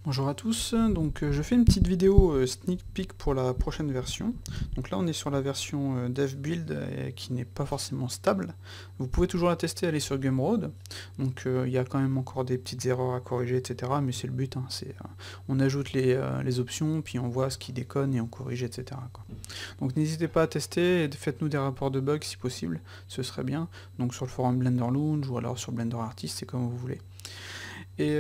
Bonjour à tous, donc je fais une petite vidéo sneak peek pour la prochaine version. Donc là on est sur la version dev build qui n'est pas forcément stable. Vous pouvez toujours la tester, aller sur Gumroad. Donc il y a quand même encore des petites erreurs à corriger, etc. Mais c'est le but, hein, on ajoute les options, puis on voit ce qui déconne et on corrige, etc. quoi. Donc n'hésitez pas à tester et faites-nous des rapports de bugs si possible, ce serait bien. Donc sur le forum Blender Lounge ou alors sur Blender Artist, c'est comme vous voulez. Et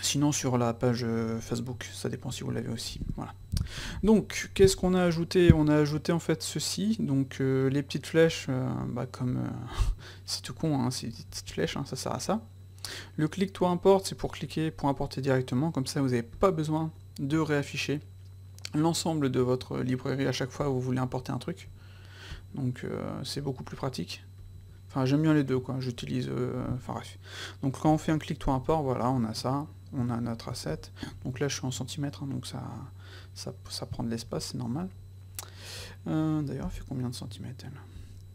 sinon sur la page Facebook, ça dépend si vous l'avez aussi. Voilà. Donc, qu'est-ce qu'on a ajouté? On a ajouté en fait ceci, donc les petites flèches, comme c'est tout con, hein, c'est des petites flèches, hein, ça sert à ça. Le click to import, c'est pour cliquer, pour importer directement, comme ça vous n'avez pas besoin de réafficher l'ensemble de votre librairie à chaque fois où vous voulez importer un truc. Donc c'est beaucoup plus pratique. Enfin, j'aime bien les deux, quoi, j'utilise, enfin bref. Donc quand on fait un click to import, voilà, on a ça. On a notre asset, donc là je suis en centimètres, hein, donc ça prend de l'espace, c'est normal. D'ailleurs, elle fait combien de centimètres elle?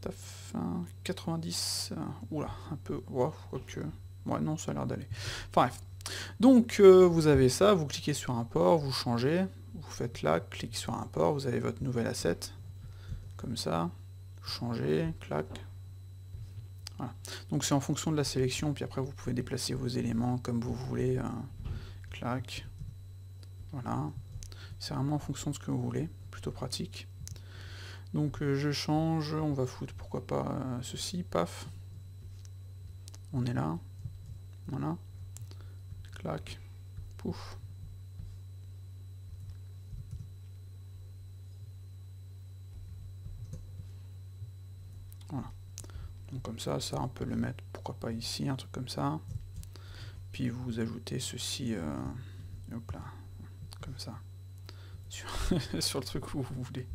Taf, 90, oula, un peu, wow, quoique, ouais non, ça a l'air d'aller. Enfin bref, donc vous avez ça, vous cliquez sur import, vous changez, vous faites là, clic sur import, vous avez votre nouvel asset, comme ça, changez, clac. Voilà. Donc c'est en fonction de la sélection, puis après vous pouvez déplacer vos éléments comme vous voulez. Clac. Voilà. C'est vraiment en fonction de ce que vous voulez. Plutôt pratique. Donc je change, on va foutre pourquoi pas ceci, paf. On est là. Voilà. Clac. Pouf. Voilà. Donc comme ça, on peut le mettre, pourquoi pas ici, un truc comme ça. Puis vous ajoutez ceci, hop là, comme ça, sur le truc où vous voulez.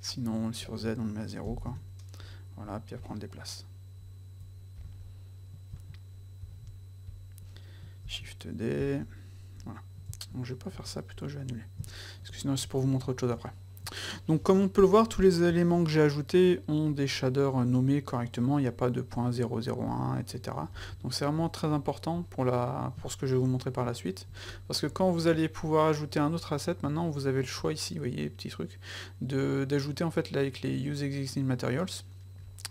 Sinon, sur Z, on le met à 0, quoi. Voilà, puis après on le déplace. Shift D, voilà. Donc je vais pas faire ça, plutôt je vais annuler. Parce que sinon c'est pour vous montrer autre chose après. Donc comme on peut le voir, tous les éléments que j'ai ajoutés ont des shaders nommés correctement, il n'y a pas de .001, etc. Donc c'est vraiment très important pour ce que je vais vous montrer par la suite. Parce que quand vous allez pouvoir ajouter un autre asset, maintenant vous avez le choix ici, vous voyez, petit truc, d'ajouter en fait là, avec les Use Existing Materials.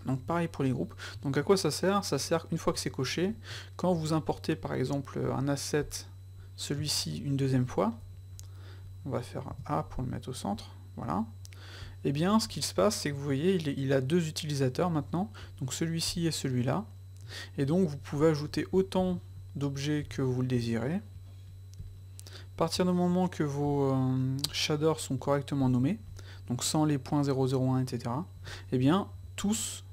Donc pareil pour les groupes. Donc à quoi ça sert? Ça sert, une fois que c'est coché, quand vous importez par exemple un asset, celui-ci une deuxième fois, on va faire A pour le mettre au centre, voilà. Et bien ce qu'il se passe, c'est que vous voyez, il a deux utilisateurs maintenant, donc celui-ci et celui-là, et donc vous pouvez ajouter autant d'objets que vous le désirez. À partir du moment que vos shaders sont correctement nommés, donc sans les .001, etc., et bien tous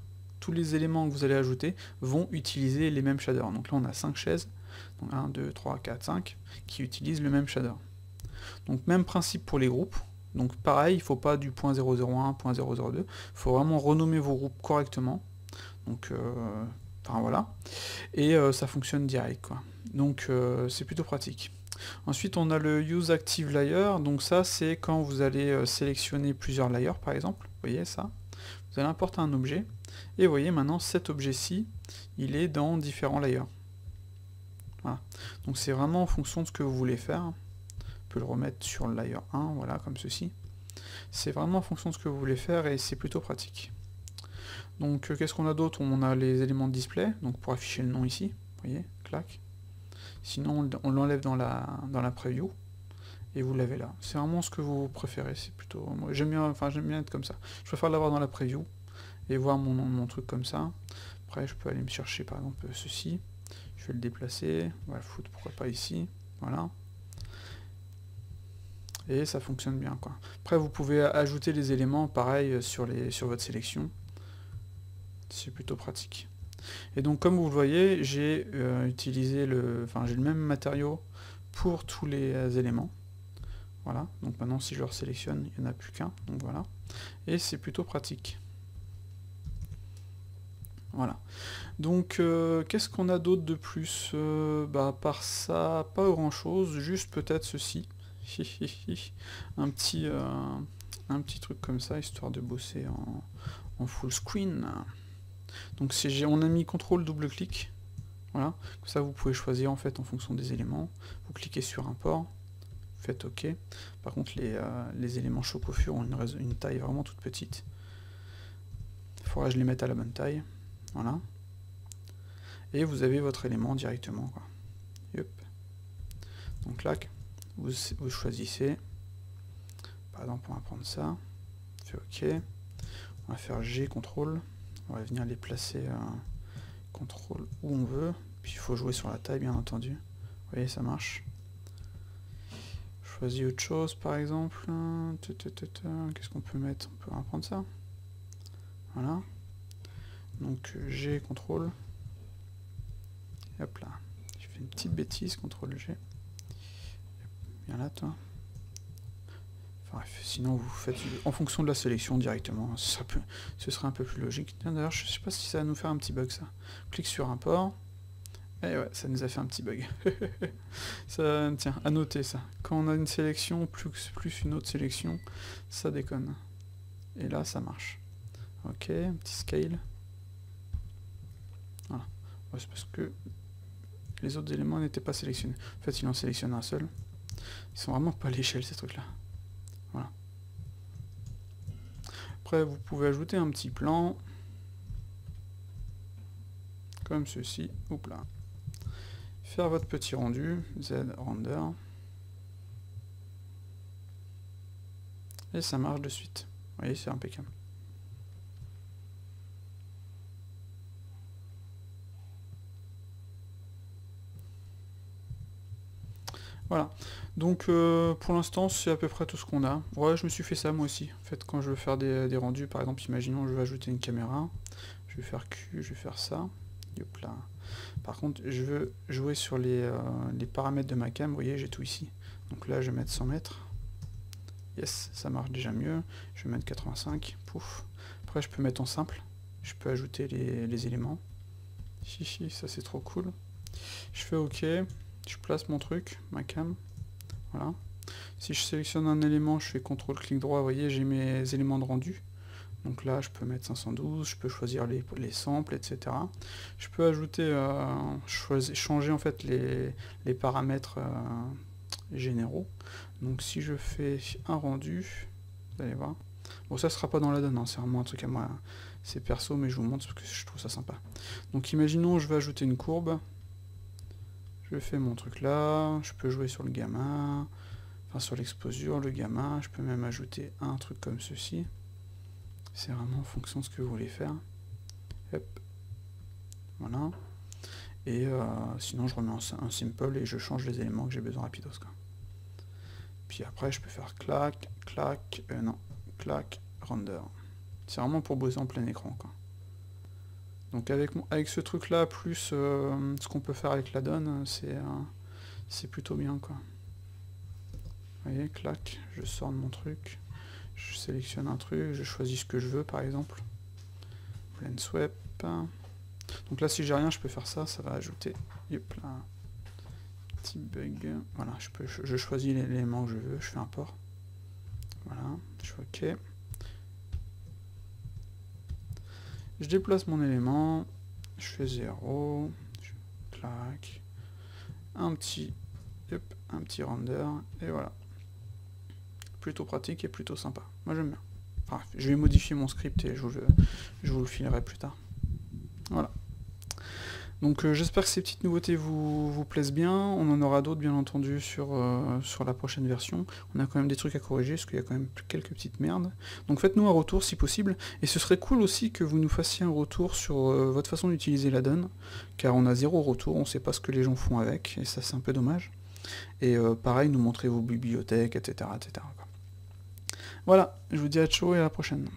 les éléments que vous allez ajouter vont utiliser les mêmes shaders. Donc là on a 5 chaises, donc 1, 2, 3, 4, 5, qui utilisent le même shader. Donc même principe pour les groupes. Donc pareil, il ne faut pas du .001, .002, il faut vraiment renommer vos groupes correctement. Donc, enfin voilà. Et ça fonctionne direct, quoi. Donc c'est plutôt pratique. Ensuite on a le Use Active Layer, donc ça c'est quand vous allez sélectionner plusieurs layers par exemple, vous voyez ça. Vous allez importer un objet, et vous voyez maintenant cet objet-ci, il est dans différents layers. Voilà. Donc c'est vraiment en fonction de ce que vous voulez faire. On peut le remettre sur le layer 1, voilà, comme ceci. C'est vraiment en fonction de ce que vous voulez faire, et c'est plutôt pratique. Donc qu'est-ce qu'on a d'autre? On a les éléments de display, donc pour afficher le nom ici, vous voyez, clac. Sinon on l'enlève dans la preview, et vous l'avez là. C'est vraiment ce que vous préférez, c'est plutôt... Moi j'aime bien être comme ça. Je préfère l'avoir dans la preview, et voir mon truc comme ça. Après je peux aller me chercher par exemple ceci, je vais le déplacer, on va le foutre pourquoi pas ici, voilà. Et ça fonctionne bien, quoi. Après vous pouvez ajouter les éléments pareil sur votre sélection. C'est plutôt pratique. Et donc comme vous le voyez, j'ai utilisé j'ai le même matériau pour tous les éléments. Voilà, donc maintenant si je le resélectionne, il n'y en a plus qu'un, donc voilà. Et c'est plutôt pratique. Voilà. Donc qu'est-ce qu'on a d'autre de plus? À part ça, pas grand chose, juste peut-être ceci. un petit truc comme ça, histoire de bosser en full screen. Donc on a mis CTRL double clic, Voilà, comme ça vous pouvez choisir en fait en fonction des éléments. Vous cliquez sur import, vous faites OK. Par contre les éléments Chocofur ont une taille vraiment toute petite. Il faudra que je les mette à la bonne taille. Voilà. Et vous avez votre élément directement, quoi. Yep. Donc là, vous choisissez. Par exemple, on va prendre ça. On fait OK. On va faire G, CTRL. On va venir les placer CTRL où on veut. Puis il faut jouer sur la taille, bien entendu. Vous voyez, ça marche. Choisis autre chose, par exemple. Qu'est-ce qu'on peut mettre? On peut prendre ça. Voilà. Donc G, CTRL. Hop là. J'ai fait une petite bêtise, CTRL G. Viens là, toi. Enfin, bref, sinon vous faites en fonction de la sélection directement. Ce serait un peu plus logique. D'ailleurs, je sais pas si ça va nous faire un petit bug ça. Clique sur import. Et ouais, ça nous a fait un petit bug. Ça, tiens, à noter ça. Quand on a une sélection plus une autre sélection, ça déconne. Et là, ça marche. Ok, un petit scale. Voilà. Ouais, c'est parce que les autres éléments n'étaient pas sélectionnés. En fait, il en sélectionne un seul. Ils sont vraiment pas à l'échelle, ces trucs-là. Voilà. Après, vous pouvez ajouter un petit plan. Comme ceci. Oups là. Faire votre petit rendu. Z render. Et ça marche de suite. Vous voyez, c'est impeccable. Voilà, donc pour l'instant c'est à peu près tout ce qu'on a. Ouais, je me suis fait ça moi aussi. En fait, quand je veux faire des rendus, par exemple, imaginons je veux ajouter une caméra, je vais faire Q, je vais faire ça. Hop là. Par contre, je veux jouer sur les paramètres de ma cam, vous voyez, j'ai tout ici. Donc là, je vais mettre 100 mètres. Yes, ça marche déjà mieux. Je vais mettre 85, pouf. Après, je peux mettre en simple, je peux ajouter les éléments. Chichi, ça c'est trop cool. Je fais OK. Je place mon truc, ma cam, voilà. Si je sélectionne un élément, je fais CTRL clic droit, vous voyez, j'ai mes éléments de rendu. Donc là, je peux mettre 512, je peux choisir les samples, etc. Je peux ajouter, changer en fait les paramètres généraux. Donc si je fais un rendu, vous allez voir. Bon, ça sera pas dans la donne, hein, c'est vraiment un truc à moi, c'est perso, mais je vous montre parce que je trouve ça sympa. Donc imaginons, je veux ajouter une courbe. Je fais mon truc là, je peux jouer sur le gamma, enfin sur l'exposure, le gamma, je peux même ajouter un truc comme ceci. C'est vraiment en fonction de ce que vous voulez faire. Hop. Voilà. Et sinon je remets un simple et je change les éléments que j'ai besoin rapidos, quoi. Puis après je peux faire clac, clac, non, clac, render. C'est vraiment pour bosser en plein écran, quoi. Donc avec ce truc là, plus ce qu'on peut faire avec la donne, c'est plutôt bien, quoi. Vous voyez, clac, je sors de mon truc, je sélectionne un truc, je choisis ce que je veux par exemple. Blend swap. Donc là si j'ai rien, je peux faire ça, ça va ajouter. Hop là. Petit bug. Voilà, je choisis l'élément que je veux, je fais import. Voilà, je fais OK. Je déplace mon élément, je fais 0, je claque, un petit render, et voilà. Plutôt pratique et plutôt sympa. Moi j'aime bien. Enfin, je vais modifier mon script et je vous le filerai plus tard. Voilà. Donc j'espère que ces petites nouveautés vous plaisent bien. On en aura d'autres bien entendu sur la prochaine version. On a quand même des trucs à corriger parce qu'il y a quand même quelques petites merdes. Donc faites-nous un retour si possible. Et ce serait cool aussi que vous nous fassiez un retour sur votre façon d'utiliser la donne. Car on a 0 retour, on ne sait pas ce que les gens font avec. Et ça c'est un peu dommage. Et pareil, nous montrer vos bibliothèques, etc. etc. Voilà, je vous dis à ciao et à la prochaine.